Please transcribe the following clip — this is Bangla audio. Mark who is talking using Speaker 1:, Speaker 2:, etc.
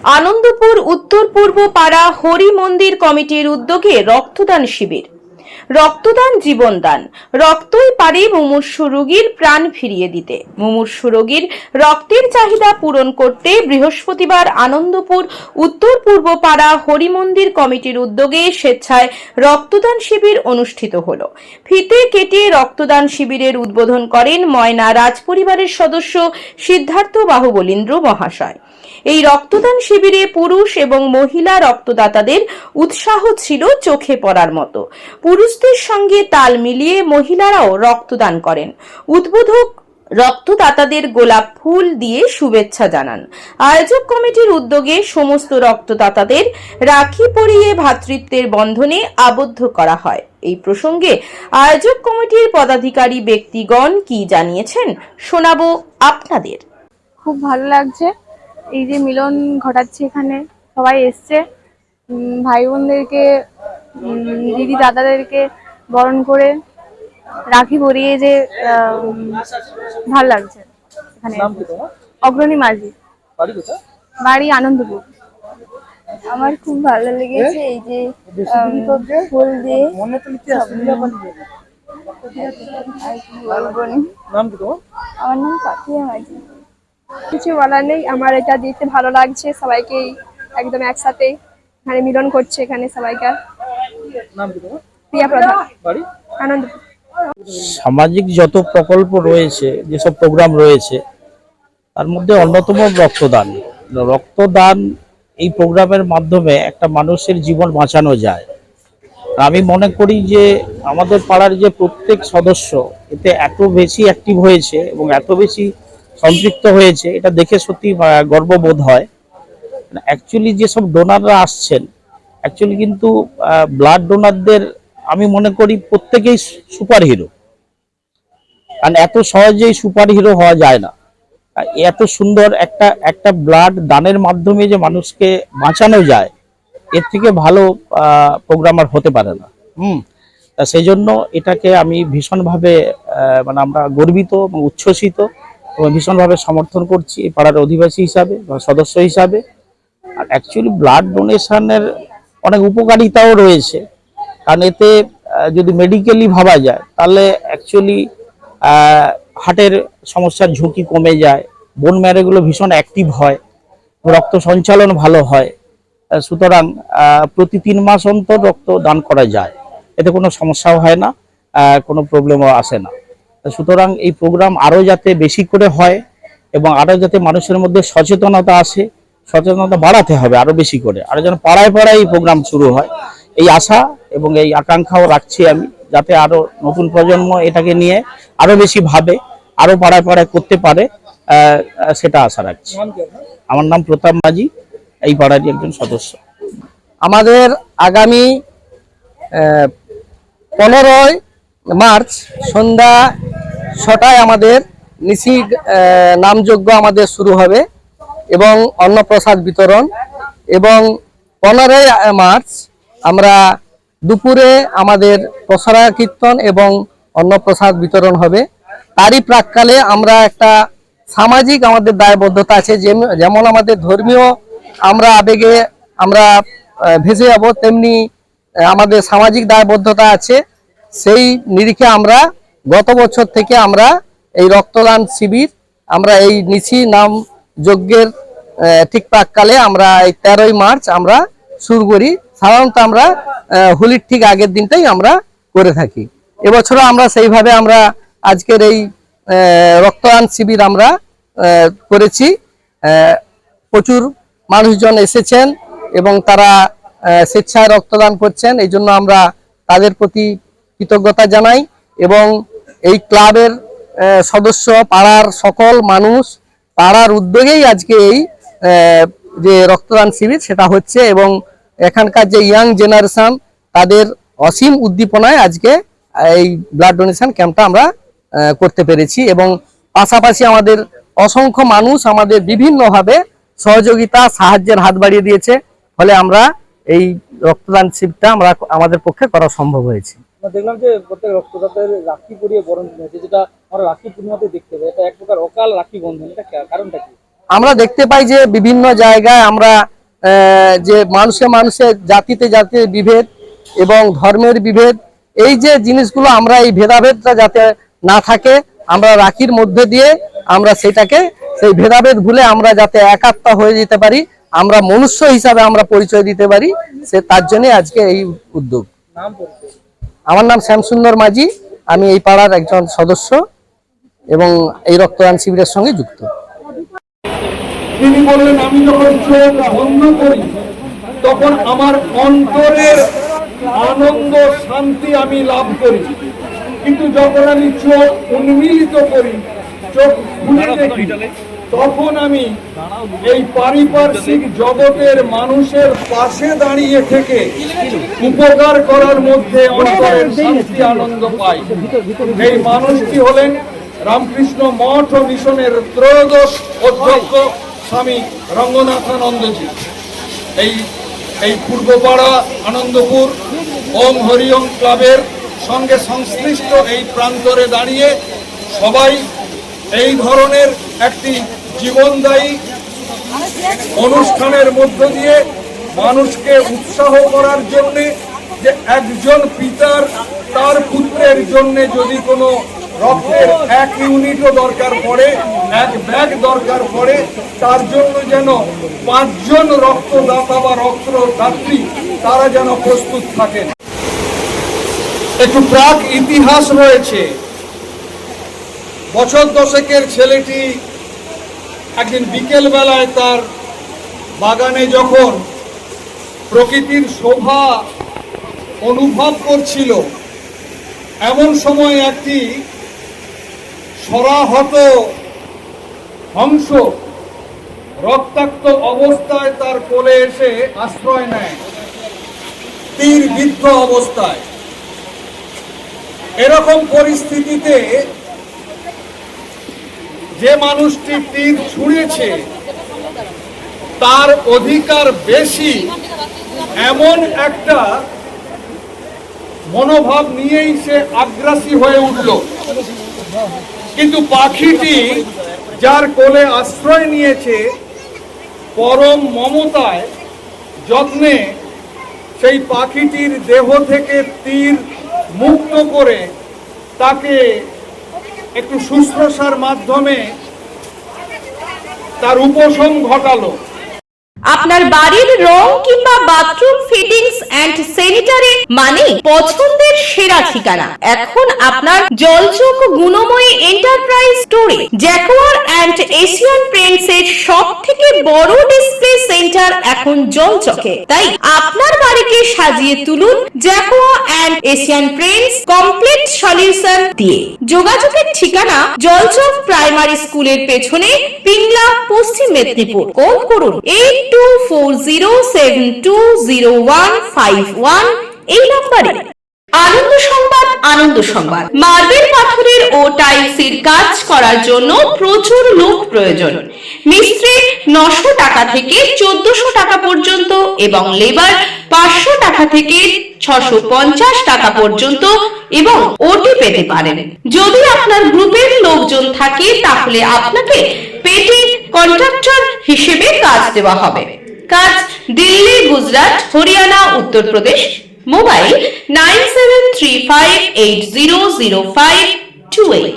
Speaker 1: আনন্দপুর উত্তর পূর্ব পাড়া হরি মন্দির কমিটির উদ্যোগে রক্তদান শিবির। রক্তদান জীবনদান, রক্তই পারে মুমূর্ষু রোগীর প্রাণ ফিরিয়ে দিতে। মুমূর্ষু রোগীর রক্তের চাহিদা পূরণ করতে বৃহস্পতিবার আনন্দপুর উত্তর পূর্ব পাড়া হরি মন্দির কমিটির উদ্যোগে স্বেচ্ছায় রক্তদান শিবির অনুষ্ঠিত হলো। ফিতে কেটে রক্তদান শিবিরের উদ্বোধন করেন ময়না রাজপরিবারের সদস্য সিদ্ধার্থ বাহুবলীন্দ্র মহাশয়। এই রক্তদান শিবিরে পুরুষ এবং মহিলা রক্তদাতাদের উৎসাহ ছিল চোখে পড়ার মতো। পুরুষদের সঙ্গে তাল মিলিয়ে মহিলারাও রক্তদান করেন। উদ্বোধক রক্তদাতাদের গোলাপ ফুল দিয়ে শুভেচ্ছা জানান। আয়োজক কমিটির উদ্যোগে সমস্ত রক্তদাতাদের রাখি পরিয়ে ভ্রাতৃত্বের বন্ধনে আবদ্ধ করা হয়। এই প্রসঙ্গে আয়োজক কমিটির পদাধিকারী ব্যক্তিগণ কি জানিয়েছেন শোনাবো আপনাদের।
Speaker 2: খুব ভালো লাগছে এই যে মিলন ঘটাচ্ছে, এখানে সবাই এসছে, ভাই বোনদেরকে দিদি দাদাদেরকে বরণ করে রাখি পরিয়ে যে ভালো লাগছে। এখানে অগ্রণী মাঝি, বাড়ি আনন্দপুর। আমার খুব ভালো লেগেছে এই যে ফুল দিয়ে। আমার নাম পাপিয়া মাঝি। কিছু বলার নেই, আমার এটা দেখতে ভালো লাগছে। সবাইকে একদম একসাথে এখানে মিলন করছে, এখানে সবাইকে। প্রিয়া প্রধান, আনন্দপুর।
Speaker 3: সামাজিক যত প্রকল্প রয়েছে, যেসব প্রোগ্রাম রয়েছে, তার মধ্যে অন্যতম রক্তদান। রক্তদান এই প্রোগ্রামের মাধ্যমে একটা মানুষের জীবন বাঁচানো যায়। আমি মনে করি যে আমাদের পাড়ার যে প্রত্যেক সদস্য এতে এত বেশি অ্যাক্টিভ হয়েছে এবং এত বেশি সম্পৃক্ত হয়েছে, এটা দেখে সত্যি গর্ববোধ হয়। অ্যাকচুয়ালি যেসব ডোনাররা আসছেন, অ্যাকচুয়ালি কিন্তু ব্লাড ডোনারদের আমি মনে করি প্রত্যেকেই সুপার হিরো। কারণ এত সহজেই সুপার হিরো হওয়া যায় না। এত সুন্দর একটা ব্লাড দানের মাধ্যমে যে মানুষকে বাঁচানো যায়, এর থেকে ভালো প্রোগ্রাম আর হতে পারে না। তা সেই জন্য এটাকে আমি ভীষণভাবে মানে আমরা গর্বিত এবং উচ্ছ্বসিত এবং ভীষণভাবে সমর্থন করছি এই পাড়ার অধিবাসী হিসাবে বা সদস্য হিসাবে। আর অ্যাকচুয়ালি ব্লাড ডোনেশনের অনেক উপকারিতাও রয়েছে। কারণ এতে যদি মেডিকেলি ভাবা যায়, তাহলে অ্যাকচুয়ালি হার্টের সমস্যার ঝুঁকি কমে যায়, বোন ম্যারোগুলো ভীষণ অ্যাক্টিভ হয়, রক্ত সঞ্চালন ভালো হয়। সুতরাং প্রতি 3 মাস অন্তর রক্ত দান করা যায়, এতে কোনো সমস্যাও হয় না, কোনো প্রবলেমও আসে না। সুতরাং এই প্রোগ্রাম আরও যাতে বেশি করে হয় এবং আরও যাতে মানুষের মধ্যে সচেতনতা আসে, সচেতনতা বাড়াতে হবে আরও বেশি করে, আরও যেন পাড়ায় পাড়ায় এই প্রোগ্রাম শুরু হয়, এই আশা এবং এই আকাঙ্ক্ষাও রাখছি আমি, যাতে আরও নতুন প্রজন্ম এটাকে নিয়ে আরও বেশি ভাবে, আরও পাড়ায় পাড়ায় করতে পারে, সেটা আশা রাখছি। আমার নাম প্রতাপ মাঝি, এই পাড়ারই একজন সদস্য।
Speaker 4: আমাদের আগামী 15 মার্চ সন্ধ্যা 6টায় আমাদের নিশি নামযজ্ঞ আমাদের শুরু হবে এবং অন্নপ্রসাদ বিতরণ, এবং 15 মার্চ আমরা দুপুরে আমাদের প্রসারা কীর্তন এবং অন্নপ্রসাদ বিতরণ হবে। তারই প্রাক্কালে আমরা একটা সামাজিক আমাদের দায়বদ্ধতা আছে, যেমন আমাদের ধর্মীয় আমরা আবেগে আমরা ভেসে যাব, তেমনি আমাদের সামাজিক দায়বদ্ধতা আছে। সেই নিরিখে আমরা গত বছর থেকে আমরা এই রক্তদান শিবির আমরা এই নিশি নাম যজ্ঞের ঠিক প্রাক্কালে আমরা এই 13ই মার্চ আমরা শুরু করি। সাধারণত আমরা হোলির ঠিক আগের দিনটাই আমরা করে থাকি। এবছরও আমরা সেইভাবে আমরা আজকের এই রক্তদান শিবির আমরা করেছি। প্রচুর মানুষজন এসেছেন এবং তারা স্বেচ্ছায় রক্তদান করছেন, এই জন্য আমরা তাদের প্রতি কৃতজ্ঞতা জানাই। এবং এই ক্লাবের সদস্য, পাড়ার সকল মানুষ, পাড়ার উদ্যোগেই আজকে এই যে রক্তদান শিবির সেটা হচ্ছে, এবং এখানকার যে ইয়াং জেনারেশন তাদের অসীম উদ্দীপনায় আজকে এই ব্লাড ডোনেশন ক্যাম্পটা আমরা করতে পেরেছি। এবং পাশাপাশি আমাদের অসংখ্য মানুষ আমাদের বিভিন্নভাবে সহযোগিতা সাহায্যের হাত বাড়িয়ে দিয়েছে, ফলে আমরা এই রক্তদান শিবিরটা আমরা আমাদের পক্ষে করা সম্ভব হয়েছে।
Speaker 5: দেখলাম যে প্রত্যেক রক্তদাতাদের রাখি পরিয়ে বরণ হয়েছে, যেটা আমরা রাখি পূর্ণিমাতে দেখতে পাই, এটা এক প্রকার অকাল রাখি বন্ধন, এটা কারণটা কি?
Speaker 4: আমরা দেখতে পাই যে বিভিন্ন জায়গায় আমরা যে মানুষে মানুষে জাতিতে জাতির বিভেদ এবং ধর্মের বিভেদ, এই যে জিনিসগুলো আমরা এই ভেদাভেদটা যাতে না থাকে, আমরা রাখির মধ্যে দিয়ে আমরা সেটাকে সেই ভেদাভেদ ভুলে আমরা যাতে একাত্ম হয়ে যেতে পারি, আমরা মনুষ্য হিসাবে আমরা পরিচয় দিতে পারি, তার জন্য আজকে এই উদ্যোগ। আমার নাম শ্যামসুন্দর মাঝি, আমি এই পাড়ার একজন সদস্য এবং এই রক্তদান শিবিরের সঙ্গে যুক্ত।
Speaker 6: তিনি বললেন, আমি যখন চোখ বন্ধ করি তখন আমার অন্তরের আনন্দ শান্তি আমি লাভ করি, কিন্তু যখন আমি চোখ উন্মিলিত করি, চোখ খুলে দেখি, তখন আমি এই পারিপার্শ্বিক জগতের মানুষের পাশে দাঁড়িয়ে থেকে উপকার করার মধ্যে অন্তরের শান্তি আনন্দ পাই। এই মানুষটি হলেন রামকৃষ্ণ মঠ ও মিশনের ত্রয়োদশ অধ্যক্ষ স্বামী রঙ্গনাথানন্দজি। এই পূর্বপাড়া আনন্দপুর ওম হরিওম ক্লাবের সঙ্গে সংশ্লিষ্ট এই প্রান্তরে দাঁড়িয়ে সবাই এই ধরনের একটি জীবনদায়ী অনুষ্ঠানের মধ্য দিয়ে মানুষকে উৎসাহ করার জন্য, যে একজন পিতার তার পুত্রের জন্য যদি কোনো রক্তের 1 ইউনিটও দরকার পড়ে, 1 ব্যাগ দরকার পড়ে, তার জন্য যেন 5 জন রক্তদাতা বা রক্তদাত্রী তারা যেন প্রস্তুত থাকেন। একটু প্রাক ইতিহাস রয়েছে। বছর দশেকের ছেলেটি একদিন বিকেল বেলায় তার বাগানে যখন প্রকৃতির শোভা অনুভব করছিল, এমন সময় একটি সরাহত হংস রক্তাক্ত অবস্থায় তার কোলে এসে আশ্রয় নেয়, তীরবিদ্ধ অবস্থায়। এরকম পরিস্থিতিতে যে মানুষটি তীর ছুঁড়েছে তার অধিকার বেশি, এমন একটা মনোভাব নিয়েই সে আগ্রাসী হয়ে উঠল। কিন্তু পাখিটি যার কোলে আশ্রয় নিয়েছে, পরম মমতায় যত্নে সেই পাখিটির দেহ থেকে তীর মুক্ত করে তাকে একটু শুশ্রূষার মাধ্যমে তার উপশম ঘটালো।
Speaker 1: আপনার বাড়ির রং কিংবা বাথরুম ফিটিংস এন্ড স্যানিটারি মানে পছন্দের সেরা ঠিকানা এখন আপনার জলচক গুণময়ী এন্টারপ্রাইজ স্টোরে। জ্যাকোয়ার এন্ড এশিয়ান পেইন্টস এর সবথেকে বড় ডিসপ্লে সেন্টার এখন জলচকে, তাই আপনার বাড়িকে সাজিয়ে তুলুন Jaquar and Asian Paints complete solution দিয়ে। যোগাযোগের ঠিকানা জলচক প্রাইমারি স্কুলের পেছনে, পিংলা, পশ্চিম মেদিনীপুর। কল করুন 8240720151 এই নম্বরে। আনন্দ সংবাদ, আনন্দ সংবাদ। মার্বেল পাথরের ও টাইলসের কাজ করার জন্য প্রচুর লোক প্রয়োজন। মিস্ত্রি 900 টাকা থেকে 1400 টাকা পর্যন্ত এবং লেবার 500 টাকা থেকে 650 টাকা পর্যন্ত এবং ওটি পেতে পারেন। যদি আপনার গ্রুপের লোকজন থাকে তাহলে আপনাকে পেটি কন্ট্রাক্টর হিসেবে কাজ দেওয়া হবে। কাজ দিল্লি, গুজরাট, হরিয়ানা, উত্তরপ্রদেশ। মোবাইল 9735800528।